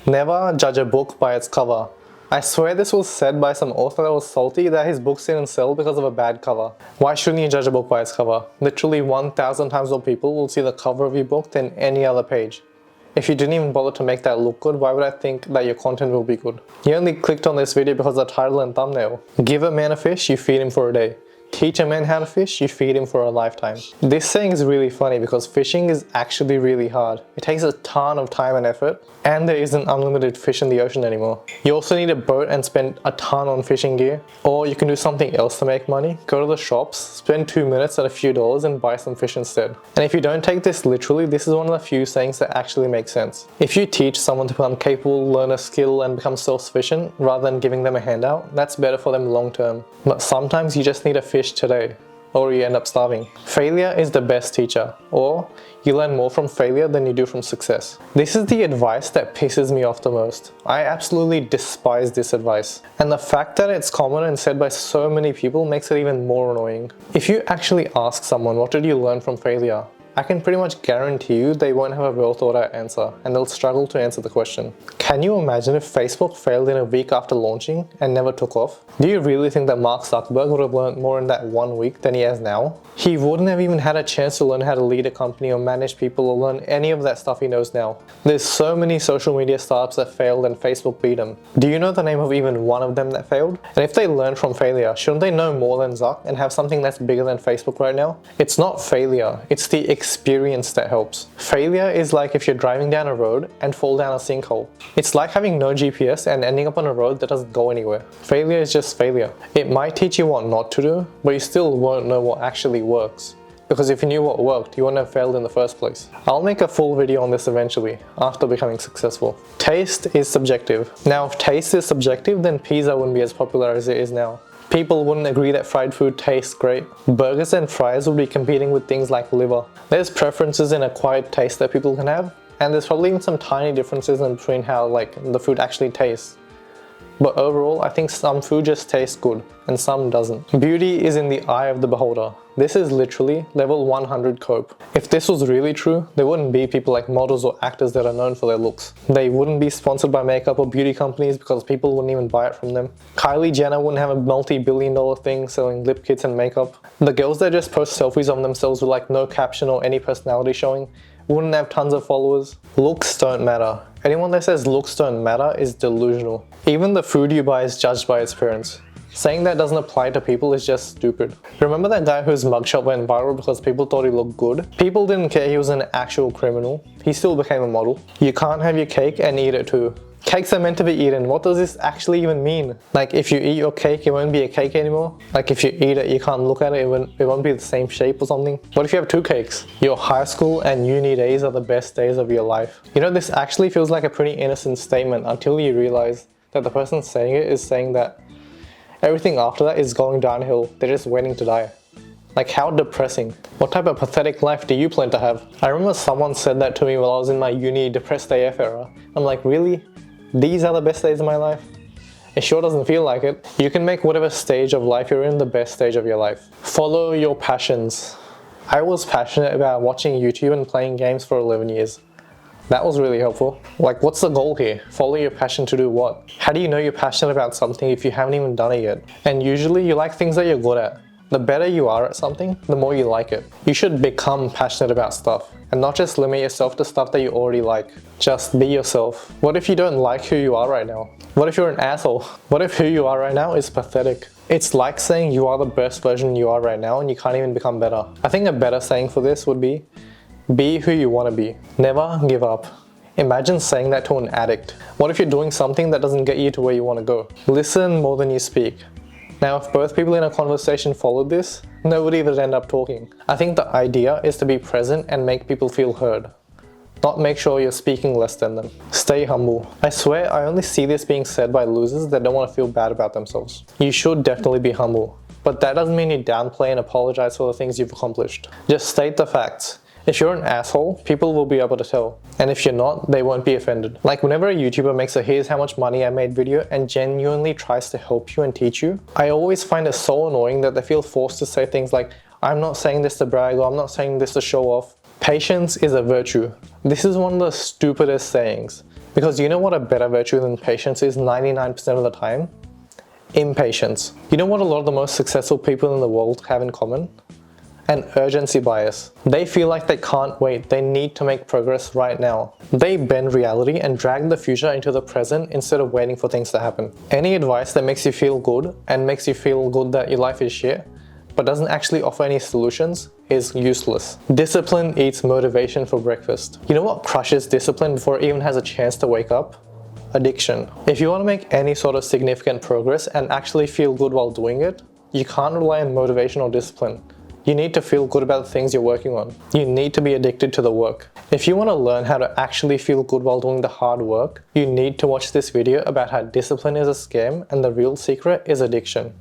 Never judge a book by its cover. I swear this was said by some author that was salty that his books didn't sell because of a bad cover. Why shouldn't you judge a book by its cover? Literally 1,000 times more people will see the cover of your book than any other page. If you didn't even bother to make that look good, why would I think that your content will be good? You only clicked on this video because of the title and thumbnail. Give a man a fish, you feed him for a day. Teach a man how to fish, you feed him for a lifetime. This saying is really funny because fishing is actually really hard. It takes a ton of time and effort, and there isn't unlimited fish in the ocean anymore. You also need a boat and spend a ton on fishing gear. Or you can do something else to make money. Go to the shops, spend 2 minutes at a few dollars and buy some fish instead. And if you don't take this literally, this is one of the few sayings that actually make sense. If you teach someone to become capable, learn a skill and become self-sufficient rather than giving them a handout, that's better for them long term. But sometimes you just need a fish today, or you end up starving. Failure is the best teacher, or you learn more from failure than you do from success. This is the advice that pisses me off the most. I absolutely despise this advice. And the fact that it's common and said by so many people makes it even more annoying. If you actually ask someone, what did you learn from failure? I can pretty much guarantee you they won't have a well thought out answer and they'll struggle to answer the question. Can you imagine if Facebook failed in a week after launching and never took off? Do you really think that Mark Zuckerberg would have learned more in that 1 week than he has now? He wouldn't have even had a chance to learn how to lead a company or manage people or learn any of that stuff he knows now. There's so many social media startups that failed and Facebook beat them. Do you know the name of even one of them that failed? And if they learned from failure, shouldn't they know more than Zuck and have something that's bigger than Facebook right now? It's not failure, it's the experience that helps. Failure is like if you're driving down a road and fall down a sinkhole. It's like having no GPS and ending up on a road that doesn't go anywhere. Failure is just failure. It might teach you what not to do, but you still won't know what actually works. Because if you knew what worked, you wouldn't have failed in the first place. I'll make a full video on this eventually, after becoming successful. Taste is subjective. Now if taste is subjective, then pizza wouldn't be as popular as it is now. People wouldn't agree that fried food tastes great. Burgers and fries would be competing with things like liver. There's preferences in acquired taste that people can have, and there's probably even some tiny differences in between how the food actually tastes. But overall, I think some food just tastes good and some doesn't. Beauty is in the eye of the beholder. This is literally level 100 cope. If this was really true, there wouldn't be people like models or actors that are known for their looks. They wouldn't be sponsored by makeup or beauty companies because people wouldn't even buy it from them. Kylie Jenner wouldn't have a multi-billion-dollar thing selling lip kits and makeup. The girls that just post selfies of themselves with like no caption or any personality showing wouldn't have tons of followers. Looks don't matter. Anyone that says looks don't matter is delusional. Even the food you buy is judged by its appearance. Saying that doesn't apply to people is just stupid. Remember that guy whose mugshot went viral because people thought he looked good? People didn't care he was an actual criminal. He still became a model. You can't have your cake and eat it too. Cakes are meant to be eaten. What does this actually even mean? Like if you eat your cake, it won't be a cake anymore? Like if you eat it, you can't look at it, it won't be the same shape or something? What if you have 2 cakes? Your high school and uni days are the best days of your life. You know, this actually feels like a pretty innocent statement until you realize that the person saying it is saying that everything after that is going downhill. They're just waiting to die. Like how depressing. What type of pathetic life do you plan to have? I remember someone said that to me while I was in my uni depressed AF era. I'm like, really? These are the best days of my life? It sure doesn't feel like it. You can make whatever stage of life you're in the best stage of your life. Follow your passions. I was passionate about watching YouTube and playing games for 11 years. That was really helpful. Like, what's the goal here? Follow your passion to do what? How do you know you're passionate about something if you haven't even done it yet? And usually you like things that you're good at. The better you are at something, the more you like it. You should become passionate about stuff and not just limit yourself to stuff that you already like. Just be yourself. What if you don't like who you are right now? What if you're an asshole? What if who you are right now is pathetic? It's like saying you are the best version you are right now and you can't even become better. I think a better saying for this would be who you want to be. Never give up. Imagine saying that to an addict. What if you're doing something that doesn't get you to where you want to go? Listen more than you speak. Now, if both people in a conversation followed this, nobody would end up talking. I think the idea is to be present and make people feel heard. Not make sure you're speaking less than them. Stay humble. I swear I only see this being said by losers that don't want to feel bad about themselves. You should definitely be humble. But that doesn't mean you downplay and apologize for the things you've accomplished. Just state the facts. If you're an asshole, people will be able to tell. And if you're not, they won't be offended. Like whenever a YouTuber makes a here's how much money I made video and genuinely tries to help you and teach you, I always find it so annoying that they feel forced to say things like, I'm not saying this to brag or I'm not saying this to show off. Patience is a virtue. This is one of the stupidest sayings. Because you know what a better virtue than patience is 99% of the time? Impatience. You know what a lot of the most successful people in the world have in common? An urgency bias. They feel like they can't wait, they need to make progress right now. They bend reality and drag the future into the present instead of waiting for things to happen. Any advice that makes you feel good and makes you feel good that your life is shit, but doesn't actually offer any solutions, is useless. Discipline eats motivation for breakfast. You know what crushes discipline before it even has a chance to wake up? Addiction. If you want to make any sort of significant progress and actually feel good while doing it, you can't rely on motivation or discipline. You need to feel good about the things you're working on. You need to be addicted to the work. If you want to learn how to actually feel good while doing the hard work, you need to watch this video about how discipline is a scam and the real secret is addiction.